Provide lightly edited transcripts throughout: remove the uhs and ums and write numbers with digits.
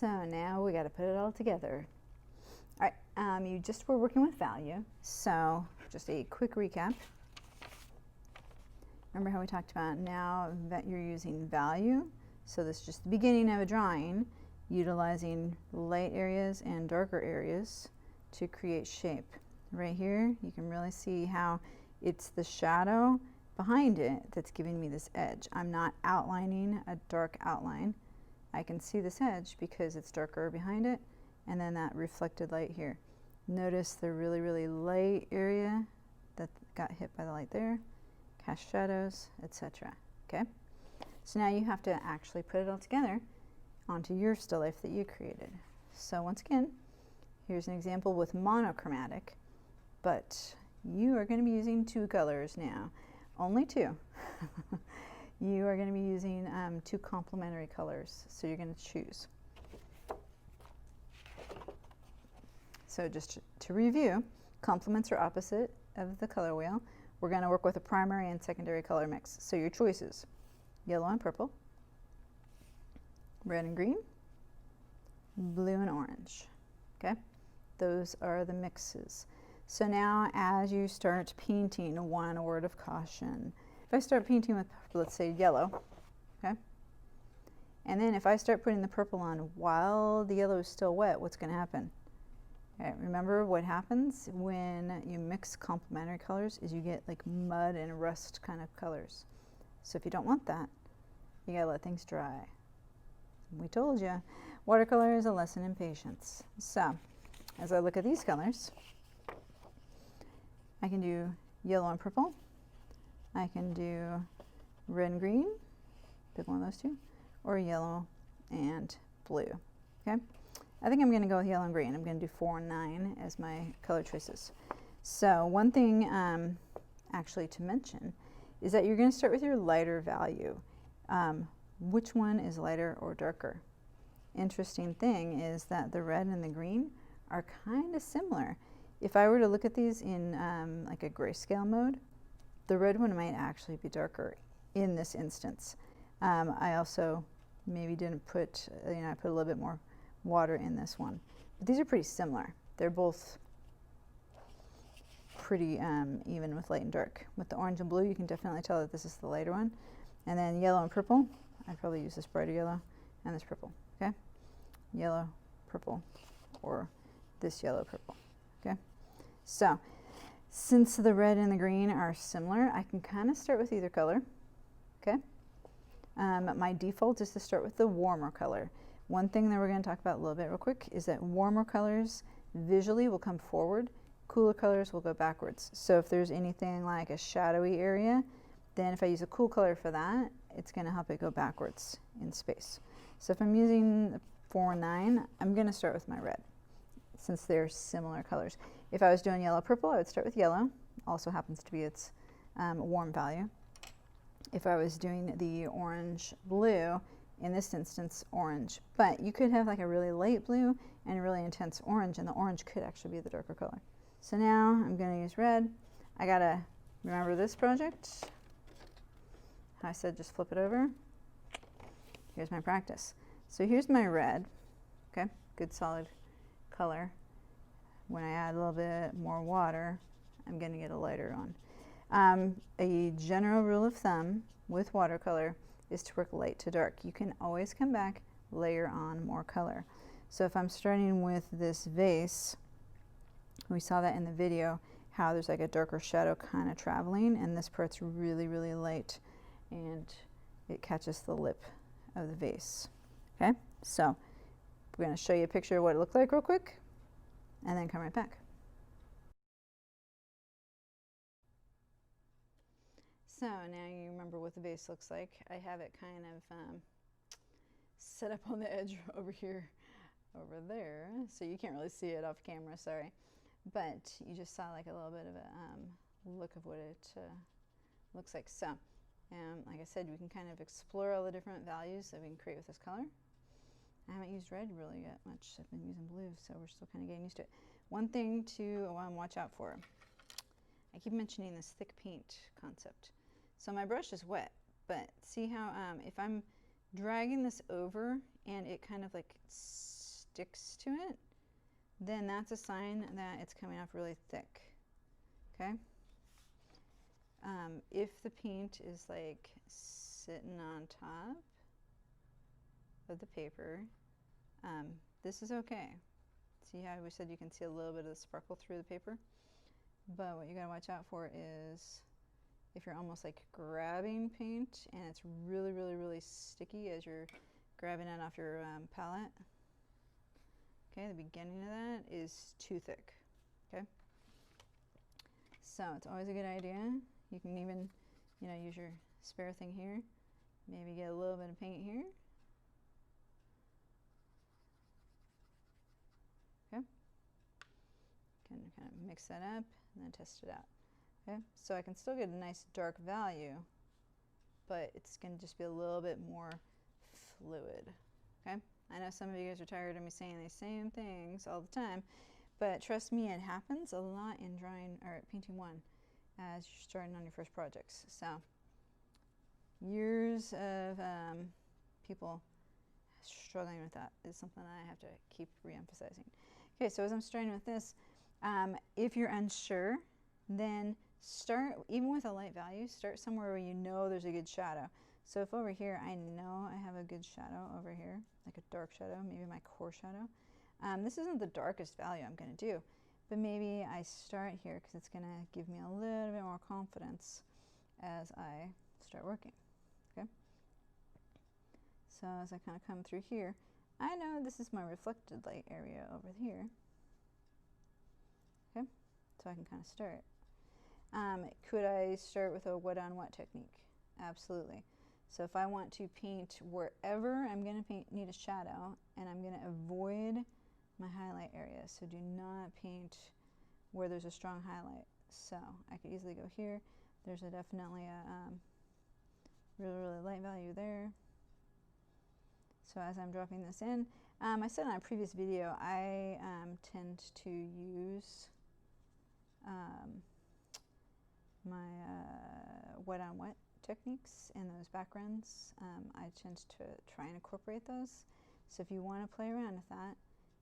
So now we got to put it all together. All right, you just were working with value. So just a quick recap. Remember how we talked about now that you're using value. So this is just the beginning of a drawing, utilizing light areas and darker areas to create shape. Right here, you can really see how it's the shadow behind it that's giving me this edge. I'm not outlining a dark outline. I can see this edge because it's darker behind it, and then that reflected light here. Notice the really, really light area that got hit by the light there, cast shadows, etc. Okay? So now you have to actually put it all together onto your still life that you created. So once again, here's an example with monochromatic, but you are going to be using 2 colors now. Only 2. You are going to be using 2 complementary colors, so you're going to choose. So just to review, complements are opposite of the color wheel. We're going to work with a primary and secondary color mix. So your choices: yellow and purple, red and green, blue and orange. Okay, those are the mixes. So now as you start painting, one word of caution. If I start painting with, let's say, yellow, okay, and then if I start putting the purple on while the yellow is still wet, what's going to happen? Okay, remember what happens when you mix complementary colors is you get like mud and rust kind of colors. So if you don't want that, you gotta let things dry. We told you, watercolor is a lesson in patience. So as I look at these colors, I can do yellow and purple. I can do red and green, pick one of those 2, or yellow and blue. Okay, I think I'm going to go with yellow and green. I'm going to do 4 and 9 as my color choices. So one thing actually to mention is that you're going to start with your lighter value. Which one is lighter or darker? Interesting thing is that the red and the green are kind of similar. If I were to look at these in like a grayscale mode, the red one might actually be darker in this instance. I also maybe didn't put, I put a little bit more water in this one. But these are pretty similar. They're both pretty even with light and dark. With the orange and blue, you can definitely tell that this is the lighter one. And then yellow and purple, I'd probably use this brighter yellow and this purple, okay? Yellow, purple, or this yellow, purple, okay? So, since the red and the green are similar, I can kind of start with either color, okay? My default is to start with the warmer color. One thing that we're going to talk about a little bit real quick is that warmer colors visually will come forward, cooler colors will go backwards. So if there's anything like a shadowy area, then if I use a cool color for that, it's going to help it go backwards in space. So if I'm using 4 and 9, I'm going to start with my red, since they're similar colors. If I was doing yellow purple, I would start with yellow. Also happens to be its warm value. If I was doing the orange blue, in this instance orange, but you could have like a really light blue and a really intense orange, and the orange could actually be the darker color. So now I'm going to use red. I gotta remember this project. I said just flip it over. Here's my practice. So here's my red, okay, good solid color. When I add a little bit more water, I'm going to get a lighter one. A general rule of thumb with watercolor is to work light to dark. You can always come back, layer on more color. So if I'm starting with this vase, we saw that in the video, how there's like a darker shadow kind of traveling, and this part's really, really light, and it catches the lip of the vase. Okay, so we're going to show you a picture of what it looked like real quick, and then come right back. So now you remember what the vase looks like. I have it kind of set up on the edge over here, over there, so you can't really see it off camera, sorry. But you just saw like a little bit of a look of what it looks like. So, like I said, we can kind of explore all the different values that we can create with this color. I haven't used red really yet much. I've been using blue, so we're still kind of getting used to it. One thing to watch out for. I keep mentioning this thick paint concept. So my brush is wet, but see how if I'm dragging this over and it kind of like sticks to it, then that's a sign that it's coming off really thick, okay? If the paint is like sitting on top of the paper, this is okay. See how we said you can see a little bit of the sparkle through the paper? But what you gotta watch out for is if you're almost like grabbing paint and it's really, really, really sticky as you're grabbing it off your palette. Okay, the beginning of that is too thick, okay? So it's always a good idea. You can even, you know, use your spare thing here. Maybe get a little bit of paint here. Okay. Can kind of mix that up and then test it out. Okay, so I can still get a nice dark value, but it's going to just be a little bit more fluid. Okay, I know some of you guys are tired of me saying these same things all the time, but trust me, it happens a lot in drawing or painting one as you're starting on your first projects. So years of people struggling with that is something I have to keep re-emphasizing. Okay, so as I'm starting with this, if you're unsure, then start, even with a light value, start somewhere where you know there's a good shadow. So if over here, I know I have a good shadow over here, like a dark shadow, maybe my core shadow. This isn't the darkest value I'm gonna do, but maybe I start here because it's gonna give me a little bit more confidence as I start working, okay? So as I kind of come through here, I know this is my reflected light area over here, okay? So I can kind of start. Could I start with a wet on wet technique? Absolutely. So if I want to paint wherever I'm going to need a shadow, and I'm going to avoid my highlight area. So do not paint where there's a strong highlight. So I could easily go here. There's definitely a really, really light value there. So as I'm dropping this in, I said in a previous video, I tend to use my wet on wet techniques in those backgrounds. I tend to try and incorporate those. So if you want to play around with that,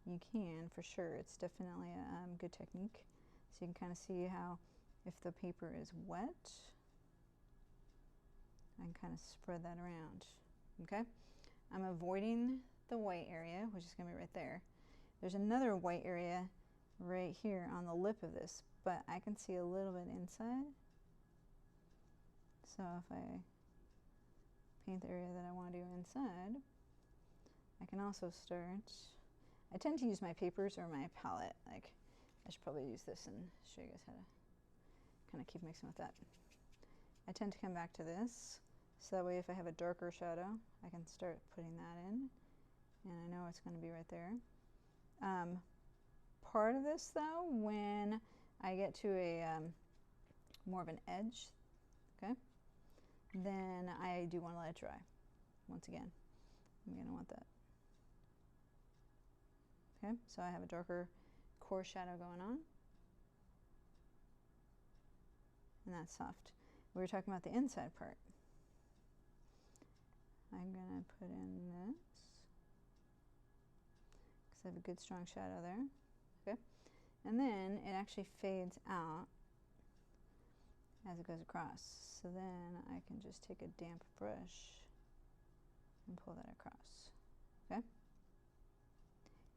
you can for sure. It's definitely a good technique. So you can kind of see how if the paper is wet, I can kind of spread that around, okay? I'm avoiding the white area, which is going to be right there. There's another white area right here on the lip of this, but I can see a little bit inside. So if I paint the area that I want to do inside, I can also start. I tend to use my papers or my palette. Like, I should probably use this and show you guys how to kind of keep mixing with that. I tend to come back to this, so that way if I have a darker shadow, I can start putting that in, and I know it's going to be right there. Part of this though, when I get to a more of an edge, okay, then I do want to let it dry. Once again, I'm going to want that. Okay, so I have a darker core shadow going on, and that's soft. We were talking about the inside part. I'm going to put in this because I have a good strong shadow there. Okay, and then it actually fades out as it goes across. So then I can just take a damp brush and pull that across. Okay.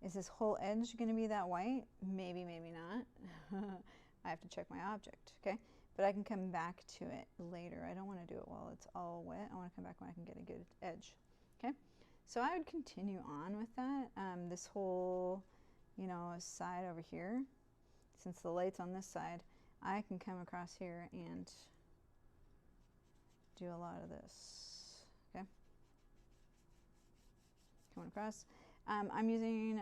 Is this whole edge going to be that white? Maybe, maybe not. I have to check my object, okay? But I can come back to it later. I don't want to do it while it's all wet. I want to come back when I can get a good edge, okay? So I would continue on with that. This whole, you know, side over here, since the light's on this side, I can come across here and do a lot of this, okay? Coming across. I'm using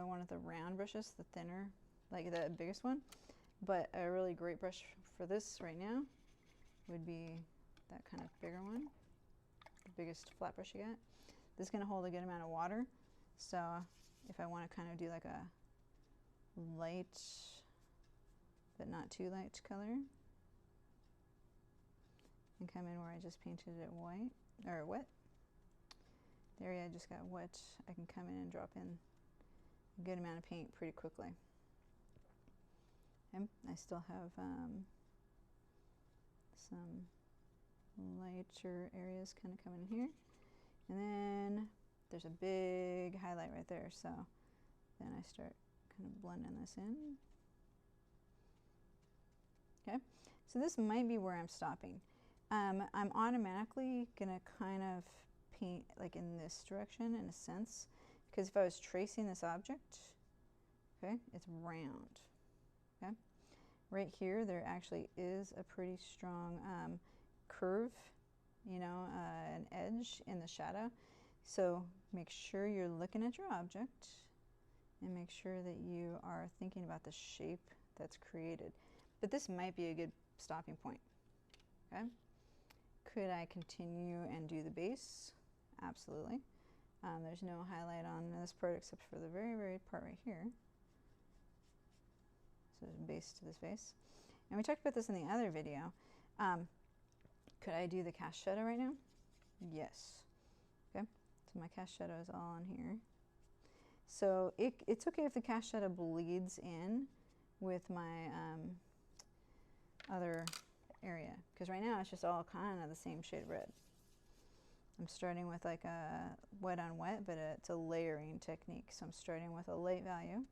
one of the round brushes, the thinner, like the biggest one, but a really great brush for this right now would be that kind of bigger one, the biggest flat brush you get. This is going to hold a good amount of water, so if I want to kind of do like a light but not too light color, and come in where I just painted it white or wet, the area I just got wet, I can come in and drop in a good amount of paint pretty quickly. Okay. I still have some lighter areas kind of coming in here. And then there's a big highlight right there, so then I start kind of blending this in. Okay, so this might be where I'm stopping. I'm automatically gonna kind of paint like in this direction in a sense, because if I was tracing this object, okay, it's round. Okay, right here there actually is a pretty strong curve, you know, an edge in the shadow. So make sure you're looking at your object and make sure that you are thinking about the shape that's created. But this might be a good stopping point. Okay, could I continue and do the base? Absolutely. There's no highlight on this part except for the very part right here. So there's base to this face. And we talked about this in the other video. Could I do the cast shadow right now? Yes. Okay, so my cast shadow is all on here. So it's okay if the cast shadow bleeds in with my other area, because right now it's just all kind of the same shade of red. I'm starting with like a wet on wet, but it's a layering technique. So I'm starting with a light value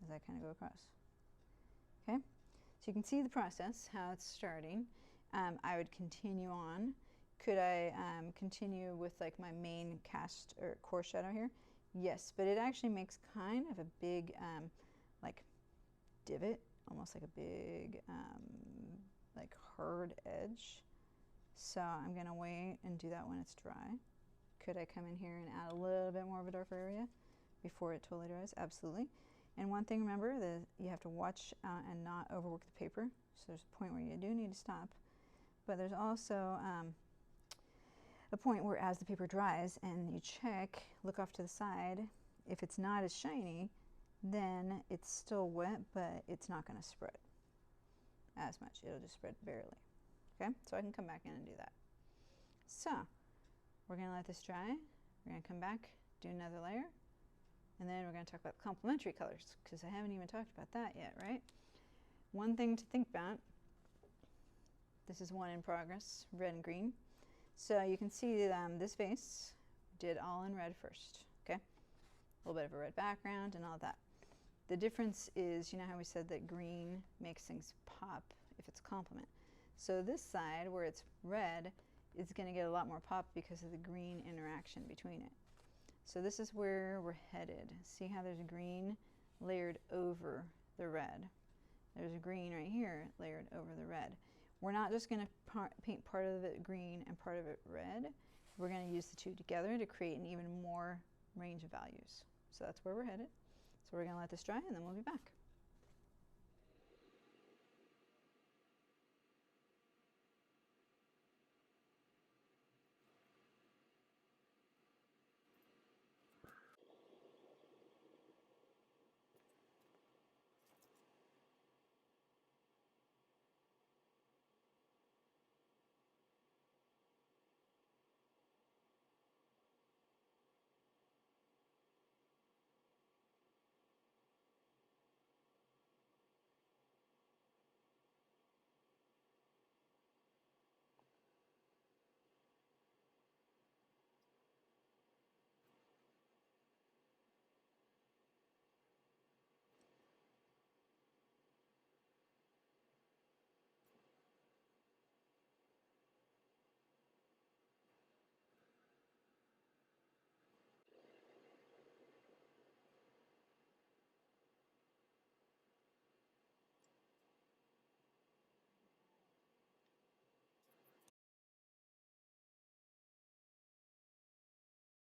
as I kind of go across. Okay, so you can see the process, how it's starting. I would continue on. Could I continue with like my main cast or core shadow here? Yes, but it actually makes kind of a big like divot, almost like a big like hard edge. So I'm gonna wait and do that when it's dry. Could I come in here and add a little bit more of a darker area before it totally dries? Absolutely. And one thing, remember that you have to watch and not overwork the paper. So there's a point where you do need to stop, but there's also a point where as the paper dries and you check, look off to the side, if it's not as shiny, then it's still wet, but it's not going to spread as much. It'll just spread barely. Okay, so I can come back in and do that. So we're going to let this dry. We're going to come back, do another layer, and then we're going to talk about complementary colors, because I haven't even talked about that yet, right? One thing to think about, this is one in progress, red and green. So you can see this vase did all in red first, okay? A little bit of a red background and all that. The difference is, you know how we said that green makes things pop if it's a complement. So this side, where it's red, is going to get a lot more pop because of the green interaction between it. So this is where we're headed. See how there's green layered over the red. There's a green right here layered over the red. We're not just going to paint part of it green and part of it red. We're going to use the two together to create an even more range of values. So that's where we're headed. So we're going to let this dry and then we'll be back.